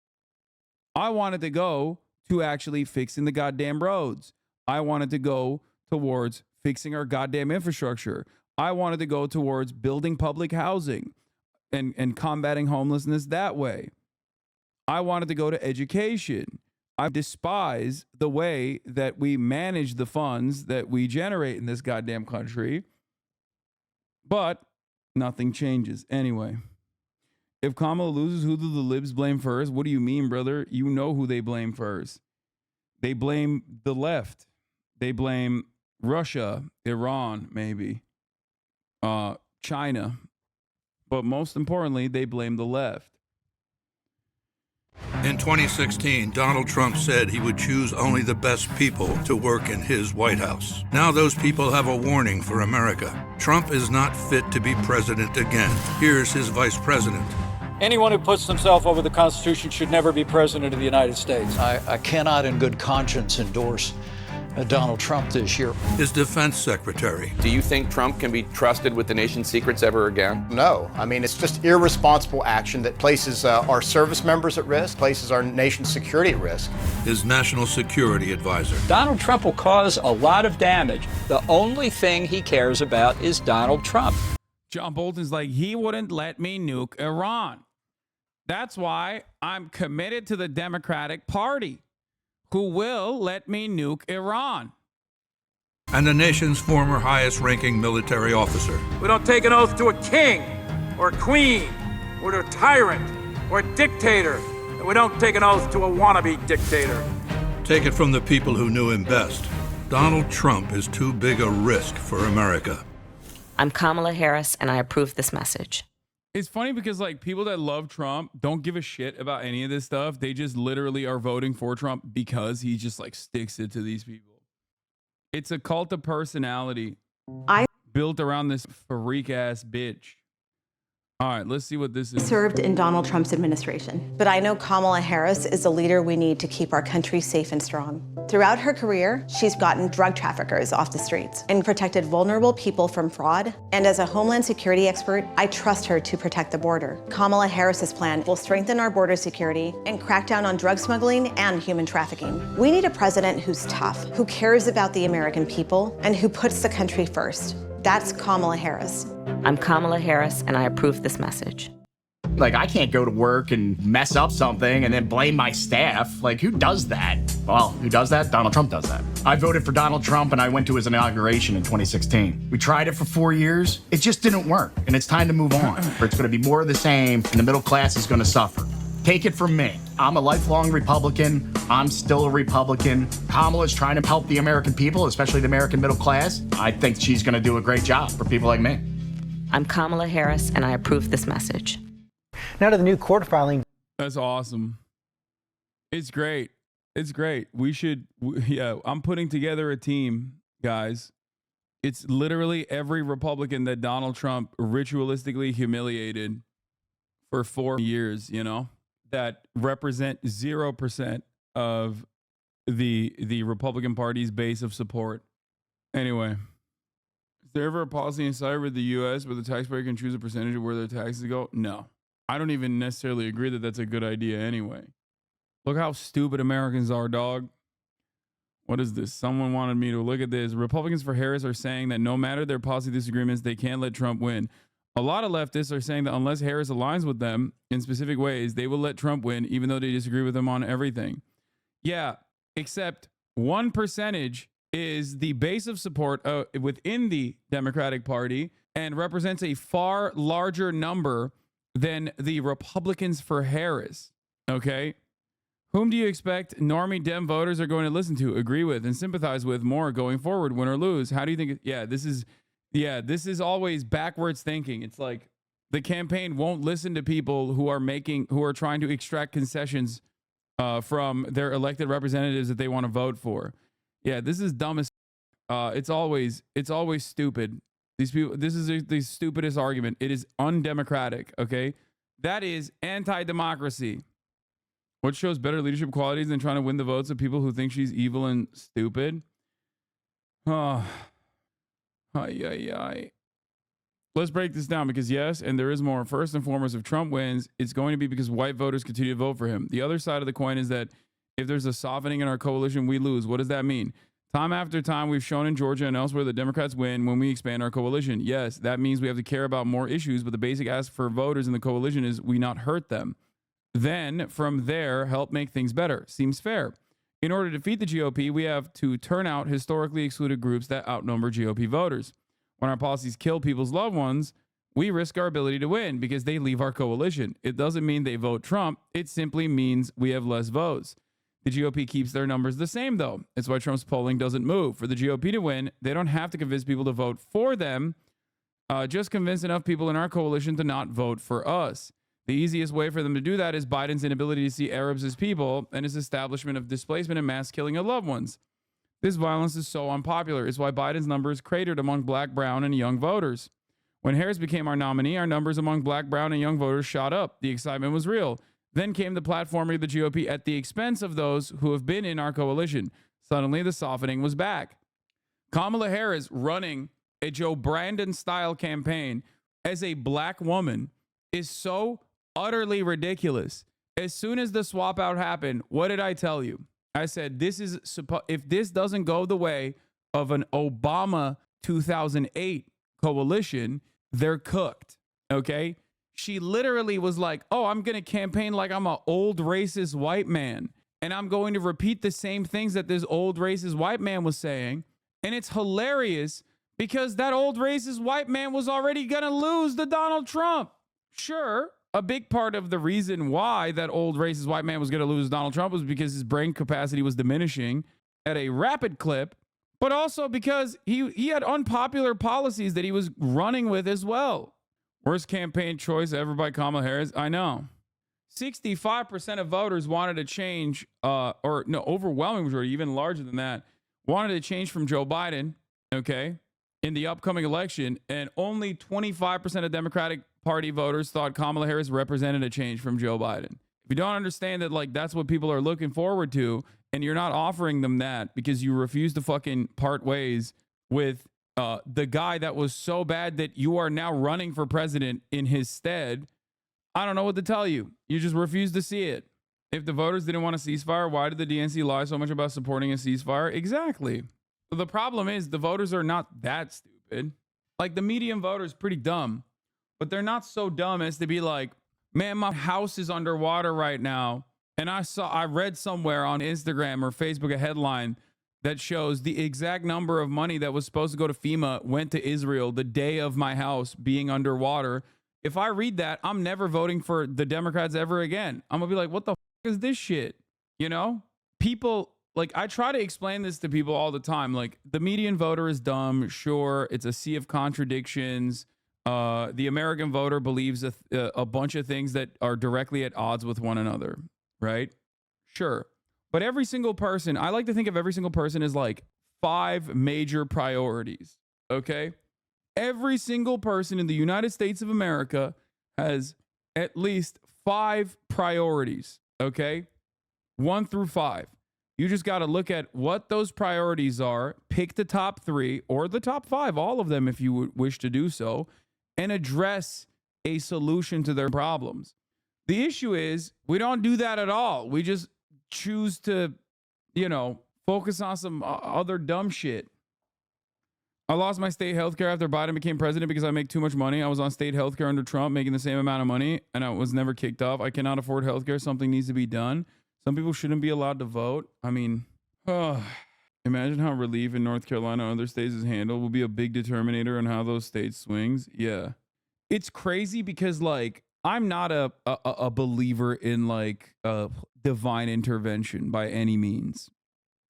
S1: I wanted to go to actually fixing the goddamn roads. I wanted to go towards fixing our goddamn infrastructure. I wanted to go towards building public housing and combating homelessness that way. I wanted to go to education. I despise the way that we manage the funds that we generate in this goddamn country. But nothing changes. Anyway, if Kamala loses, who do the libs blame first? What do you mean, brother? You know who they blame first. They blame the left. They blame Russia, Iran, maybe, China. But most importantly, they blame the left.
S6: In 2016, Donald Trump said he would choose only the best people to work in his White House. Now those people have a warning for America. Trump is not fit to be president again. Here's his vice president.
S7: Anyone who puts himself over the Constitution should never be president of the United States.
S8: I cannot in good conscience endorse Donald Trump this year.
S6: His defense secretary.
S9: Do you think Trump can be trusted with the nation's secrets ever again?
S10: No. I mean, it's just irresponsible action that places our service members at risk, places our nation's security at risk.
S6: His national security advisor.
S7: Donald Trump will cause a lot of damage. The only thing he cares about is Donald Trump.
S1: John Bolton's like, he wouldn't let me nuke Iran. That's why I'm committed to the Democratic Party, who will let me nuke Iran.
S6: And the nation's former highest-ranking military officer.
S7: We don't take an oath to a king or a queen or to a tyrant or a dictator. And we don't take an oath to a wannabe dictator.
S6: Take it from the people who knew him best. Donald Trump is too big a risk for America.
S11: I'm Kamala Harris, and I approve this message.
S1: It's funny because, like, people that love Trump don't give a shit about any of this stuff. They just literally are voting for Trump because he just, like, sticks it to these people. It's a cult of personality built around this freak-ass bitch. All right, let's see what this is.
S12: Served in Donald Trump's administration. But I know Kamala Harris is a leader we need to keep our country safe and strong. Throughout her career, she's gotten drug traffickers off the streets and protected vulnerable people from fraud. And as a Homeland Security expert, I trust her to protect the border. Kamala Harris's plan will strengthen our border security and crack down on drug smuggling and human trafficking. We need a president who's tough, who cares about the American people, and who puts the country first. That's Kamala Harris.
S11: I'm Kamala Harris, and I approve this message.
S13: Like, I can't go to work and mess up something and then blame my staff. Like, who does that? Well, who does that? Donald Trump does that. I voted for Donald Trump and I went to his inauguration in 2016. We tried it for 4 years. It just didn't work. And it's time to move on. Or it's going to be more of the same and the middle class is going to suffer. Take it from me. I'm a lifelong Republican. I'm still a Republican. Kamala's trying to help the American people, especially the American middle class. I think she's going to do a great job for people like me.
S11: I'm Kamala Harris, and I approve this message.
S14: Now to the new court filing.
S1: That's awesome. It's great. It's great. We should, yeah, I'm putting together a team, guys. It's literally every Republican that Donald Trump ritualistically humiliated for 4 years, you know, that represent 0% of the Republican Party's base of support. Anyway. Is there ever a policy inside with the U.S. where the taxpayer can choose a percentage of where their taxes go? No. I don't even necessarily agree that that's a good idea anyway. Look how stupid Americans are, dog. What is this? Someone wanted me to look at this. Republicans for Harris are saying that no matter their policy disagreements, they can't let Trump win. A lot of leftists are saying that unless Harris aligns with them in specific ways, they will let Trump win, even though they disagree with him on everything. Yeah, except 1% is the base of support within the Democratic Party and represents a far larger number than the Republicans for Harris. Okay? Whom do you expect normie Dem voters are going to listen to, agree with, and sympathize with more going forward, win or lose? How do you think? This is always backwards thinking. It's like the campaign won't listen to people who are trying to extract concessions from their elected representatives that they want to vote for. Yeah, this is dumb as it's always stupid. These people, this is the stupidest argument. It is undemocratic, okay? That is anti-democracy. What shows better leadership qualities than trying to win the votes of people who think she's evil and stupid? Oh. Let's break this down because yes, and there is more. First and foremost, if Trump wins, it's going to be because white voters continue to vote for him. The other side of the coin is that if there's a softening in our coalition, we lose. What does that mean? Time after time, we've shown in Georgia and elsewhere that Democrats win when we expand our coalition. Yes, that means we have to care about more issues, but the basic ask for voters in the coalition is we not hurt them. Then, from there, help make things better. Seems fair. In order to defeat the GOP, we have to turn out historically excluded groups that outnumber GOP voters. When our policies kill people's loved ones, we risk our ability to win because they leave our coalition. It doesn't mean they vote Trump. It simply means we have less votes. The GOP keeps their numbers the same, though. It's why Trump's polling doesn't move. For the GOP to win, they don't have to convince people to vote for them. Just convince enough people in our coalition to not vote for us. The easiest way for them to do that is Biden's inability to see Arabs as people and his establishment of displacement and mass killing of loved ones. This violence is so unpopular. It's why Biden's numbers cratered among black, brown, and young voters. When Harris became our nominee, our numbers among black, brown, and young voters shot up. The excitement was real. Then came the platforming of the GOP at the expense of those who have been in our coalition. Suddenly, the softening was back. Kamala Harris running a Joe Brandon-style campaign as a black woman is so utterly ridiculous. As soon as the swap out happened, what did I tell you? I said, if this doesn't go the way of an Obama 2008 coalition, they're cooked. Okay? She literally was like, oh, I'm going to campaign like I'm an old racist white man. And I'm going to repeat the same things that this old racist white man was saying. And it's hilarious because that old racist white man was already going to lose to Donald Trump. Sure, a big part of the reason why that old racist white man was going to lose to Donald Trump was because his brain capacity was diminishing at a rapid clip, but also because he had unpopular policies that he was running with as well. Worst campaign choice ever by Kamala Harris. I know. 65% of voters wanted a change, overwhelming majority, even larger than that, wanted a change from Joe Biden, okay, in the upcoming election. And only 25% of Democratic Party voters thought Kamala Harris represented a change from Joe Biden. If you don't understand that, like, that's what people are looking forward to, and you're not offering them that because you refuse to fucking part ways with the guy that was so bad that you are now running for president in his stead, I don't know what to tell you. You just refuse to see it. If the voters didn't want a ceasefire, why did the DNC lie so much about supporting a ceasefire? Exactly. The problem is the voters are not that stupid. Like, the median voter is pretty dumb, but they're not so dumb as to be like, man, my house is underwater right now. And I read somewhere on Instagram or Facebook a headline that shows the exact number of money that was supposed to go to FEMA went to Israel the day of my house being underwater. If I read that, I'm never voting for the Democrats ever again. I'm gonna be like, what the is this shit? You know, people, like, I try to explain this to people all the time. Like, the median voter is dumb. Sure, it's a sea of contradictions. The American voter believes a bunch of things that are directly at odds with one another, right? Sure. But every single person, I like to think of every single person as like 5 major priorities, okay? Every single person in the United States of America has at least 5 priorities, okay? 1 through 5. You just got to look at what those priorities are, pick the top 3 or the top 5, all of them if you would wish to do so, and address a solution to their problems. The issue is we don't do that at all. We just choose to, focus on some other dumb shit. I lost my state healthcare after Biden became president because I make too much money. I was on state healthcare under Trump, making the same amount of money, and I was never kicked off. I cannot afford healthcare. Something needs to be done. Some people shouldn't be allowed to vote. I mean, imagine how relief in North Carolina and other states is handled will be a big determinator on how those states swings. Yeah. It's crazy because, like, I'm not a believer in, like, divine intervention by any means.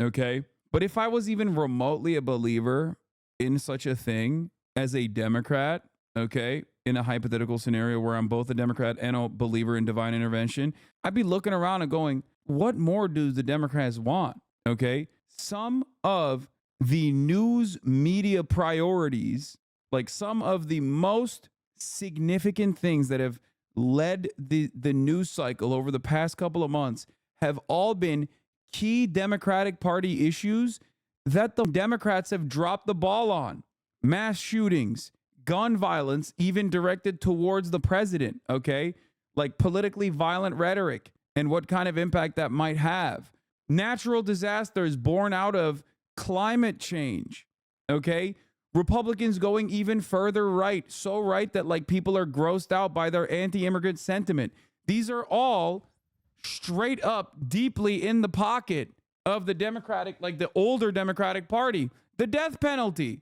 S1: Okay? But if I was even remotely a believer in such a thing as a Democrat, okay, in a hypothetical scenario where I'm both a Democrat and a believer in divine intervention, I'd be looking around and going, what more do the Democrats want? Okay? some of the news media priorities, like some of the most significant things that have led the news cycle over the past couple of months, have all been key Democratic Party issues that the Democrats have dropped the ball on. Mass shootings, gun violence, even directed towards the president, okay? Like politically violent rhetoric and what kind of impact that might have. Natural disasters born out of climate change, okay? Republicans going even further right, so right that like people are grossed out by their anti-immigrant sentiment. These are all straight up deeply in the pocket of the Democratic, like the older Democratic Party. The death penalty,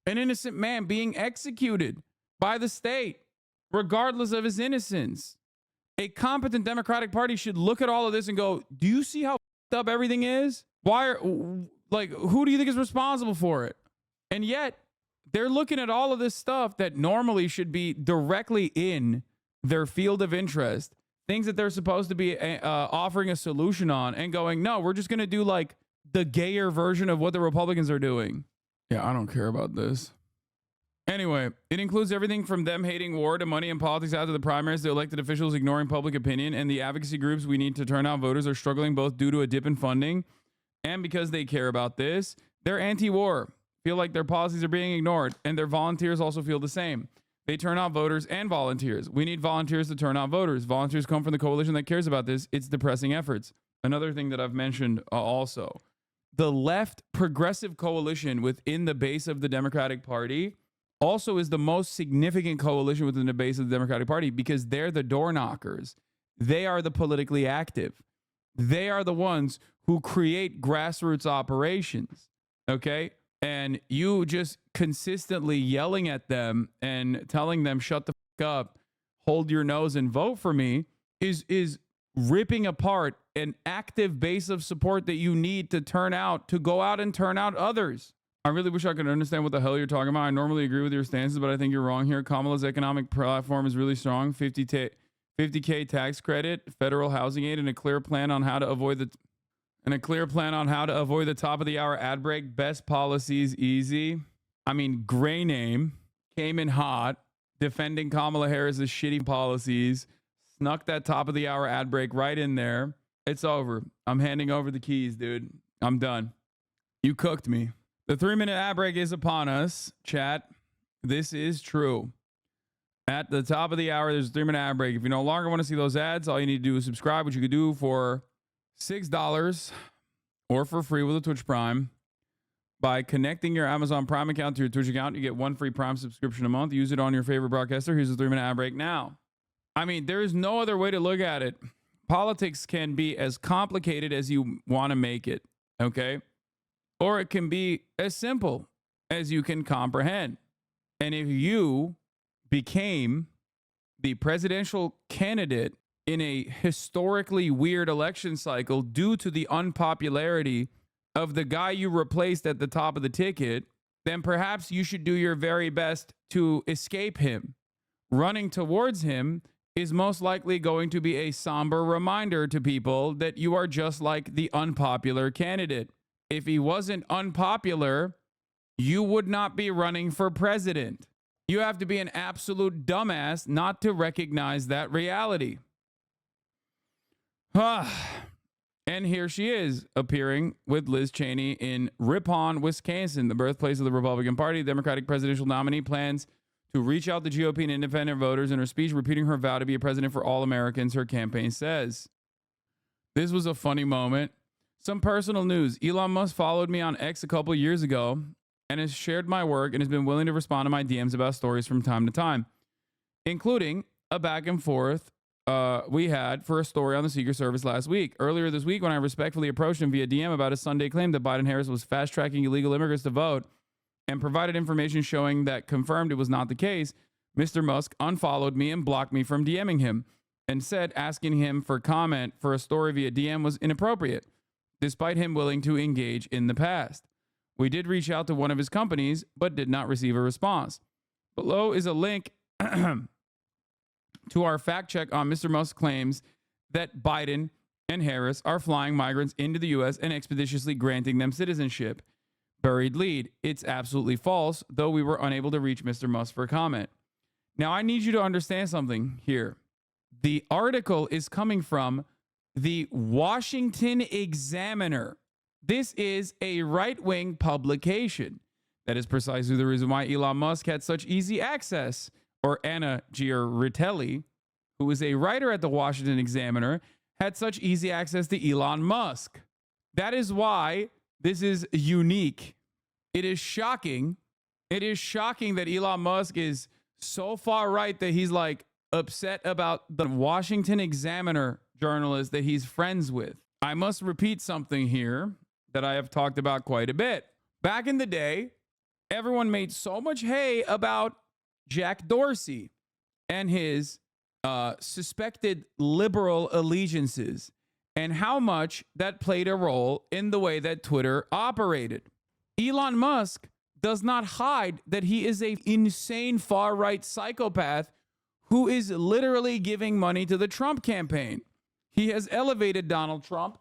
S1: an innocent man being executed by the state, regardless of his innocence. A competent Democratic Party should look at all of this and go, do you see how f***ed up everything is? Who do you think is responsible for it? And yet, they're looking at all of this stuff that normally should be directly in their field of interest, things that they're supposed to be offering a solution on, and going, no, we're just going to do like the gayer version of what the Republicans are doing. Yeah, I don't care about this. Anyway, it includes everything from them hating war to money and politics after the primaries to elected officials ignoring public opinion, and the advocacy groups we need to turn out voters are struggling both due to a dip in funding and because they care about this. They're anti-war, feel like their policies are being ignored, and their volunteers also feel the same. They turn out voters and volunteers. We need volunteers to turn out voters. Volunteers come from the coalition that cares about this. It's depressing efforts. Another thing that I've mentioned also, the left progressive coalition within the base of the Democratic Party also is the most significant coalition within the base of the Democratic Party because they're the door knockers. They are the politically active. They are the ones who create grassroots operations, okay? And you just consistently yelling at them and telling them, shut the fuck up, hold your nose and vote for me is ripping apart an active base of support that you need to go out and turn out others. I really wish I could understand what the hell you're talking about. I normally agree with your stances, but I think you're wrong here. Kamala's economic platform is really strong. 50K tax credit, federal housing aid, and a clear plan on how to avoid the top of the hour ad break. Best policies, easy. I mean, gray name came in hot, defending Kamala Harris's shitty policies, snuck that top of the hour ad break right in there. It's over. I'm handing over the keys, dude. I'm done. You cooked me. The 3-minute ad break is upon us, chat. This is true. At the top of the hour, there's a 3-minute ad break. If you no longer want to see those ads, all you need to do is subscribe, which you could do for $6 or for free with a Twitch Prime. By connecting your Amazon Prime account to your Twitch account, you get 1 free Prime subscription a month. Use it on your favorite broadcaster. Here's a 3-minute ad break now. I mean, there is no other way to look at it. Politics can be as complicated as you want to make it, okay? Or it can be as simple as you can comprehend. And if you became the presidential candidate in a historically weird election cycle due to the unpopularity of the guy you replaced at the top of the ticket, then perhaps you should do your very best to escape him. Running towards him is most likely going to be a somber reminder to people that you are just like the unpopular candidate. If he wasn't unpopular, you would not be running for president. You have to be an absolute dumbass not to recognize that reality. And here she is, appearing with Liz Cheney in Ripon, Wisconsin, the birthplace of the Republican Party. The Democratic presidential nominee plans to reach out to GOP and independent voters in her speech, repeating her vow to be a president for all Americans, her campaign says. This was a funny moment. Some personal news. Elon Musk followed me on X a couple years ago and has shared my work and has been willing to respond to my DMs about stories from time to time, including a back and forth we had for a story on the Secret Service last week. Earlier this week, when I respectfully approached him via DM about his Sunday claim that Biden-Harris was fast-tracking illegal immigrants to vote and provided information showing that confirmed it was not the case, Mr. Musk unfollowed me and blocked me from DMing him and said asking him for comment for a story via DM was inappropriate, despite him willing to engage in the past. We did reach out to one of his companies, but did not receive a response. Below is a link to our fact check on Mr. Musk's claims that Biden and Harris are flying migrants into the U.S. and expeditiously granting them citizenship. Buried lead. It's absolutely false, though we were unable to reach Mr. Musk for comment. Now, I need you to understand something here. The article is coming from the Washington Examiner. This is a right-wing publication. That is precisely the reason why Elon Musk had such easy access, or Anna Giaritelli, who is a writer at the Washington Examiner, had such easy access to Elon Musk. That is why this is unique. It is shocking. It is shocking that Elon Musk is so far right that he's like upset about the Washington Examiner journalist that he's friends with. I must repeat something here that I have talked about quite a bit. Back in the day, everyone made so much hay about Jack Dorsey and his suspected liberal allegiances and how much that played a role in the way that Twitter operated. Elon Musk does not hide that he is an insane far-right psychopath who is literally giving money to the Trump campaign. He has elevated Donald Trump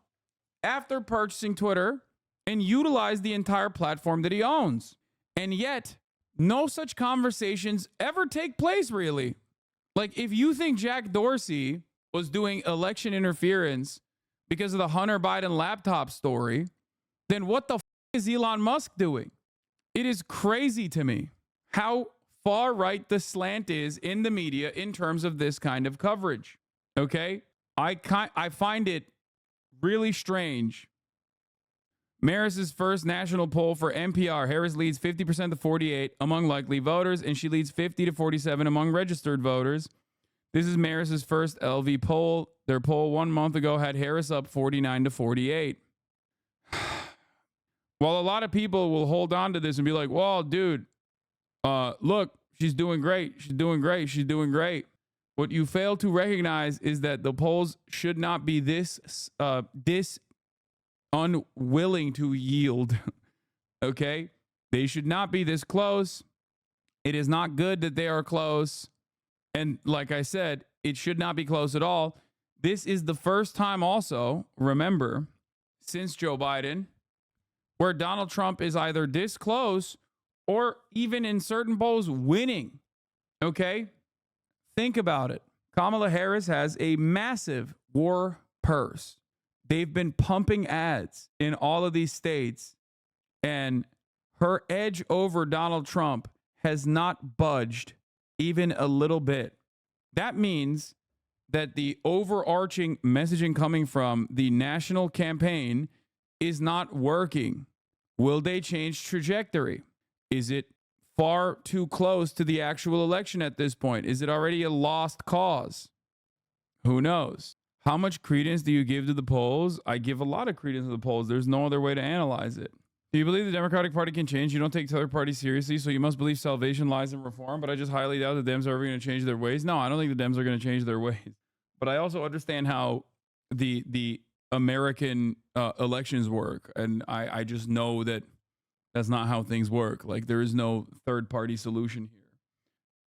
S1: after purchasing Twitter and utilized the entire platform that he owns. And yet, no such conversations ever take place, really. Like, if you think Jack Dorsey was doing election interference because of the Hunter Biden laptop story, then what the is Elon Musk doing? It is crazy to me how far right the slant is in the media in terms of this kind of coverage. Okay? I find it really strange. Maris's first national poll for NPR. Harris leads 50% to 48 among likely voters, and she leads 50 to 47 among registered voters. This is Maris's first LV poll. Their poll 1 month ago had Harris up 49 to 48. While a lot of people will hold on to this and be like, well, dude, look, she's doing great. She's doing great. She's doing great. What you fail to recognize is that the polls should not be this unwilling to yield. Okay? They should not be this close. It is not good that they are close. And like I said, it should not be close at all. This is the first time also, remember, since Joe Biden, where Donald Trump is either this close or even in certain polls winning. Okay? Think about it. Kamala Harris has a massive war purse. They've been pumping ads in all of these states, and her edge over Donald Trump has not budged even a little bit. That means that the overarching messaging coming from the national campaign is not working. Will they change trajectory? Is it far too close to the actual election at this point? Is it already a lost cause? Who knows? How much credence do you give to the polls? I give a lot of credence to the polls. There's no other way to analyze it. Do you believe the Democratic Party can change? You don't take the other party seriously, so you must believe salvation lies in reform. But I just highly doubt the Dems are ever going to change their ways. No, I don't think the Dems are going to change their ways. But I also understand how the American elections work. And I just know that that's not how things work. Like, there is no third party solution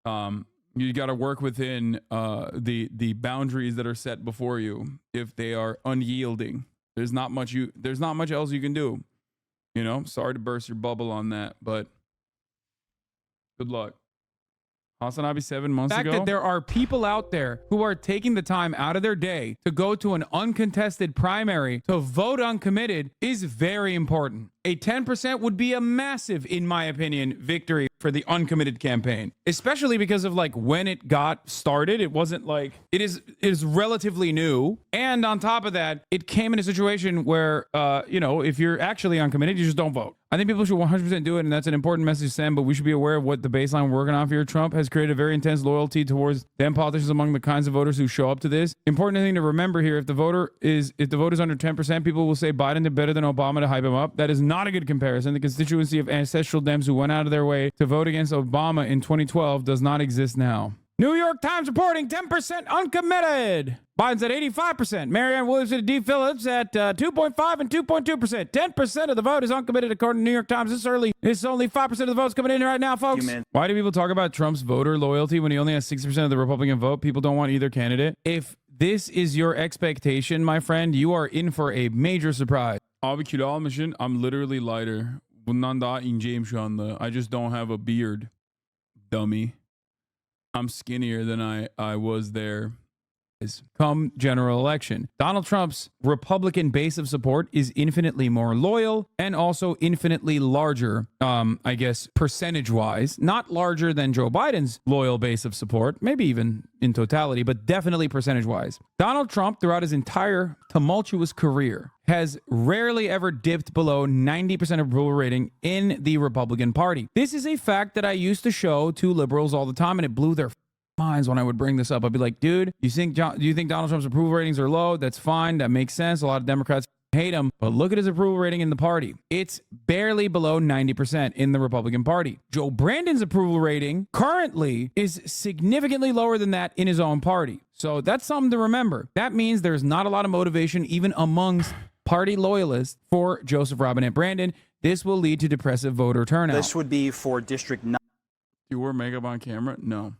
S1: here. You got to work within the boundaries that are set before you. If they are unyielding, there's not much else you can do. You know, sorry to burst your bubble on that, but good luck. Hasanabi 7 months ago. The fact that there are people out there who are taking the time out of their day to go to an uncontested primary to vote uncommitted is very important. A 10% would be a massive, in my opinion, victory for the uncommitted campaign, especially because of like when it got started. It wasn't like it is relatively new. And on top of that, it came in a situation where, if you're actually uncommitted, you just don't vote. I think people should 100% do it, and that's an important message to send, but we should be aware of what the baseline we're working off here. Trump has created a very intense loyalty towards them politicians among the kinds of voters who show up to this. Important thing to remember here, if the vote is under 10%, people will say Biden did better than Obama to hype him up. That is not a good comparison. The constituency of ancestral Dems who went out of their way to vote against Obama in 2012 does not exist now. New York Times reporting 10% uncommitted. Biden's at 85%. Marianne Williamson and D. Phillips at 2.5 and 2.2%. 10% of the vote is uncommitted according to New York Times this early. It's only 5% of the votes coming in right now, folks. Why do people talk about Trump's voter loyalty when he only has 60% of the Republican vote? People don't want either candidate. If this is your expectation, my friend, you are in for a major surprise. Abi kilo almışsın. I'm literally lighter. Bundan daha inceyim şu anda. I just don't have a beard. Dummy. I'm skinnier than I was there. Come general election, Donald Trump's Republican base of support is infinitely more loyal and also infinitely larger, I guess, percentage-wise. Not larger than Joe Biden's loyal base of support, maybe even in totality, but definitely percentage-wise. Donald Trump, throughout his entire tumultuous career, has rarely ever dipped below 90% approval rating in the Republican Party. This is a fact that I used to show to liberals all the time, and it blew their minds when I would bring this up. I'd be like, dude, do you think Donald Trump's approval ratings are low? That's fine. That makes sense. A lot of Democrats hate him, but look at his approval rating in the party. It's barely below 90% in the Republican Party. Joe Brandon's approval rating currently is significantly lower than that in his own party. So that's something to remember. That means there's not a lot of motivation even amongst party loyalists for Joseph Robinette Brandon. This will lead to depressive voter turnout.
S15: This would be for District 9.
S1: You wore makeup on camera? No.